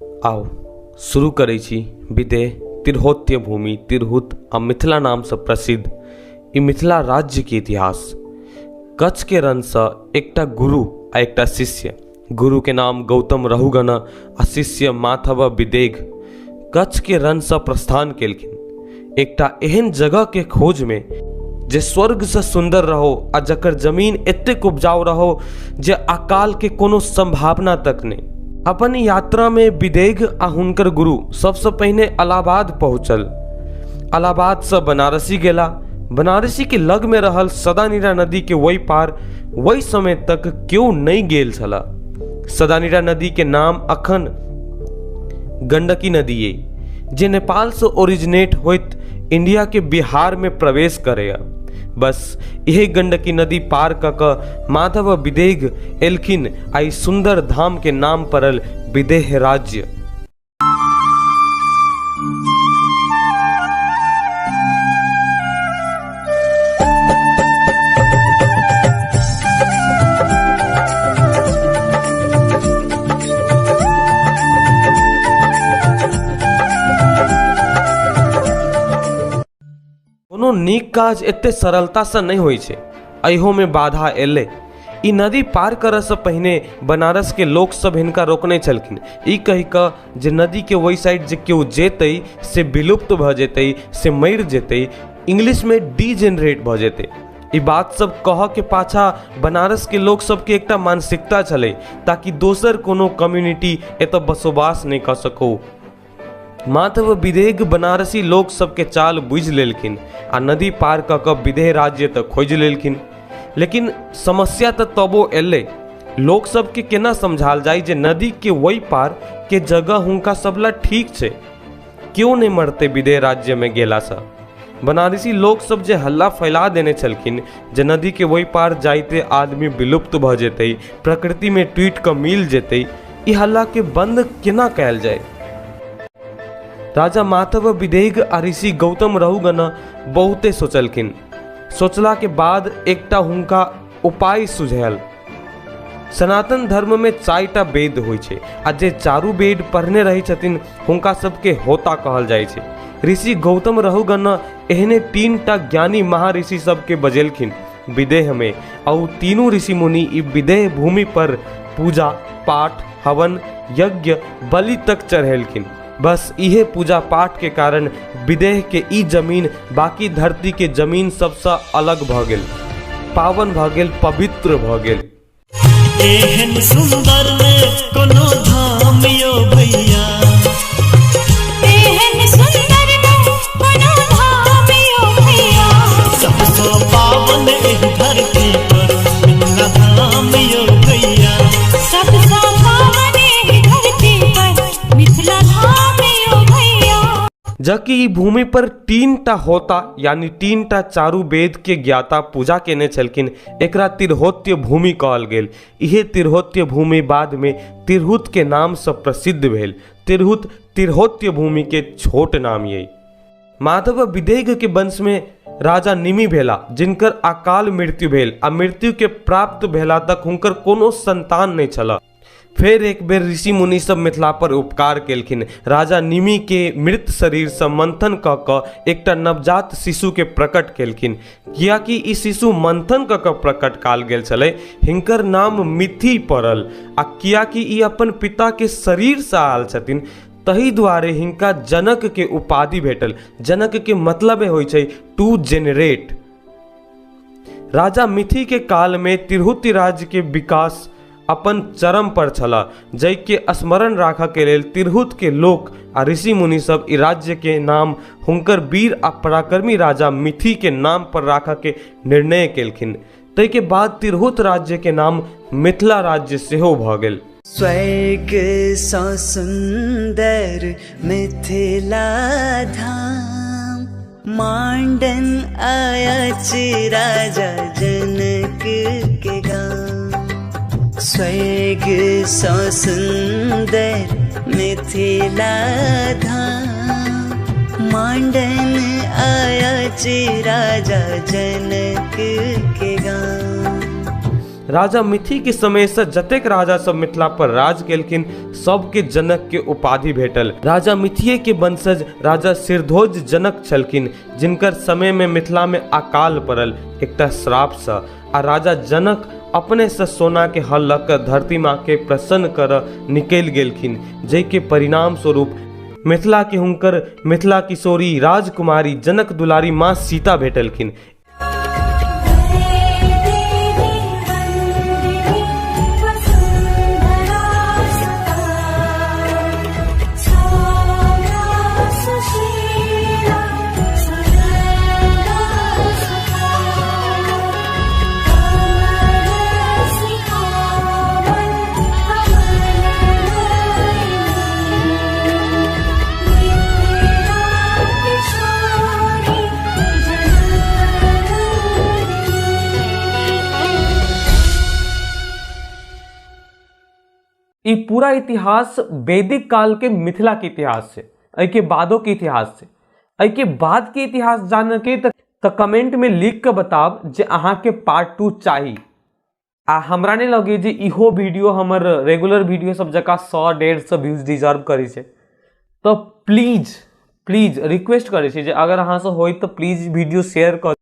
आओ शुरू करै छी विदेह तिरहुत्य भूमि तिरहुत आ मिथिला नाम से प्रसिद्ध ई मिथिला राज्य के इतिहास। कच्छ के रण से एकटा गुरु आ एकटा शिष्य, गुरु के नाम गौतम रहुगण आ शिष्य माधव विदेह कच्छ के रण से प्रस्थान केलखिन एकटा एहन जगह के खोज में जे स्वर्ग से सुंदर रहो आ जकर जमीन एतेक उपजाऊ रहो जे अकाल के कोनो संभावना तक नहीं। अपन यात्रा में विदेह आ हुनकर गुरु सबसे पहले इलाहाबाद पहुंचल। इलाहाबाद से बनारसी गेला। बनारसी के लग में रहल सदानीरा नदी के वही पार वही समय तक क्यों नहीं गेल छला। सदानीरा नदी के नाम अखन गंडकी नदी है जे नेपाल से ओरिजिनेट होइत इंडिया के बिहार में प्रवेश करेगा। बस यही गंडकी नदी पार कऽ माधव विदेह एलखिन आई सुंदर धाम के नाम पड़ल विदेह राज्य। कोनो नीक काज एते सरलता से नहीं होई छे, अहो में बाधा एले। ई नदी पार करऽ से पहले बनारस के लोग सब हिनका रोकने छलखिन, ई कहि कऽ जे नदी के वही साइड जे केओ जेतै से विलुप्त भ जेतै, से मरि जेतै, इंग्लिश में डीजेनरेट भ जेतै। ई बात सब कह के पाछा बनारस के लोग सब के एकटा मानसिकता छलै ताकि दोसर कोनो कम्युनिटी एतऽ बसोबास नहीं कर सको। माधव विदेह बनारसी लोग सबके चाल बुझ लेलखिन आ नदी पार कऽ विदेह राज्य तक खोज लेलखिन। लेकिन समस्या तो तबो एले, लोग सबके केना समझाल जाय जे नदी के वही पार के जगह हुनका सबला ठीक छे, क्यों नहीं मरते विदेह राज्य में गेला सा। बनारसी लोग सब जे हल्ला फैला देने छलखिन जे नदी के वही पार जाइते आदमी विलुप्त भ जेतै, प्रकृति में टूट कऽ मिल जेतै, ई हल्ला के बंद केना कयल जाय। राजा माधव विदेह आ ऋषि गौतम रहुगण बहुते सोचलखिन। सोचला के बाद एकटा हुनका उपाय सुझायल। सनातन धर्म में 4टा वेद होइ छै आ जे चारू वेद पढ़ने रही छथिन हुनका सबके होता कहल जाइ छै। ऋषि गौतम रहुगण एहने 3टा ज्ञानी महाऋषि सबके बजेलखिन विदेह में, और तीनों ऋषि मुनि ई विदेह भूमि पर पूजा पाठ हवन यज्ञ बलि तक चढ़ेलखिन। बस इहे पूजा पाठ के कारण विदेह के ई जमीन बाकी धरती के जमीन सबसे अलग भ गेल, पावन भ गेल, पवित्र भ गेल। एहन सुंदर कोनो धाम यो भैया, एहन सुंदर कोनो धाम यो भैया, सबसे पावन एह धरती पर मिथिला धाम यो भैया, सबसे पावन एह धरती पर मिथिला धाम यो भैया। जबकि ई भूमि पर 3टा होता यानी 3टा चारू वेद के ज्ञाता पूजा केने छलखिन, एकरा तिरहुत्य भूमि कहल गेल। इहे तिरहुत्य भूमि बाद में तिरहुत के नाम से प्रसिद्ध भेल। तिरहुत तिरहुत्य भूमि के छोट नाम यही। माधव विदेह के वंश में राजा निमि भेला जिनकर अकाल मृत्यु भेल आ मृत्यु के प्राप्त भेला तक हुनकर कोनो संतान नहीं छला। फिर एक बेर ऋषि मुनि सब मिथिला पर उपकार केलखिन। राजा निमि के मृत शरीर से मंथन कऽ कऽ एकटा नवजात शिशु के प्रकट केलखिन। कियाकि ई शिशु मंथन कऽ कऽ प्रकट काल गेल छलै, हिनकर नाम मिथि पड़ल। आ कियाकि ई अपन पिता के शरीर से आयल छथिन तही दुआरे हिनका जनक के उपाधि भेटल। जनक के मतलब होइ छै टू जेनरेट। राजा मिथि के काल में तिरहुत राज्य के विकास अपन चरम पर छला, जै के स्मरण राखऽ के लेल तिरहुत के लोक आ ऋषि मुनि सब ई राज्य के नाम हुनकर वीर आ पराक्रमी राजा मिथि के नाम पर राखऽ के निर्णय केलखिन। तै के बाद तिरहुत राज्य के नाम मिथिला राज्य सेहो भ गेल। स्वर्ग सँ सुंदर मिथिला धाम, मांडन आयच राजा जनक के गाम। स्वर्ग सँ सुंदर मिथिला धाम, मांडन आयच राजा जनक के गाम। राजा मिथि के समय से जतेक राजा सब मिथिला पर राज केलखिन सबके जनक के उपाधि भेटल। राजा मिथिये के वंशज राजा सिरध्वज जनक छलखिन, जिनकर समय में मिथिला में अकाल पड़ल एकटा श्राप सँ, आ राजा जनक अपने से सोना के हल लऽ कऽ धरती माँ के प्रसन्न कर निकलि गेलखिन, जै के परिणाम स्वरूप मिथिला के हुनकर मिथिला किशोरी राजकुमारी जनक दुलारी माँ सीता भेटलखिन। ई पूरा इतिहास वैदिक काल के मिथिला के इतिहास से, एहि के बादो के इतिहास से। एहि के बाद के इतिहास जान के तो कमेंट में लिख के बताब जे अहाँ के पार्ट 2 चाही। आ हमरा नहीं लगे जे इहो वीडियो हमर रेगुलर वीडियो सब जका 100-150 व्यूज डिजर्व करे छे। तो प्लीज रिक्वेस्ट करे छे जे अगर अहाँ से होई तो प्लीज वीडियो शेयर कर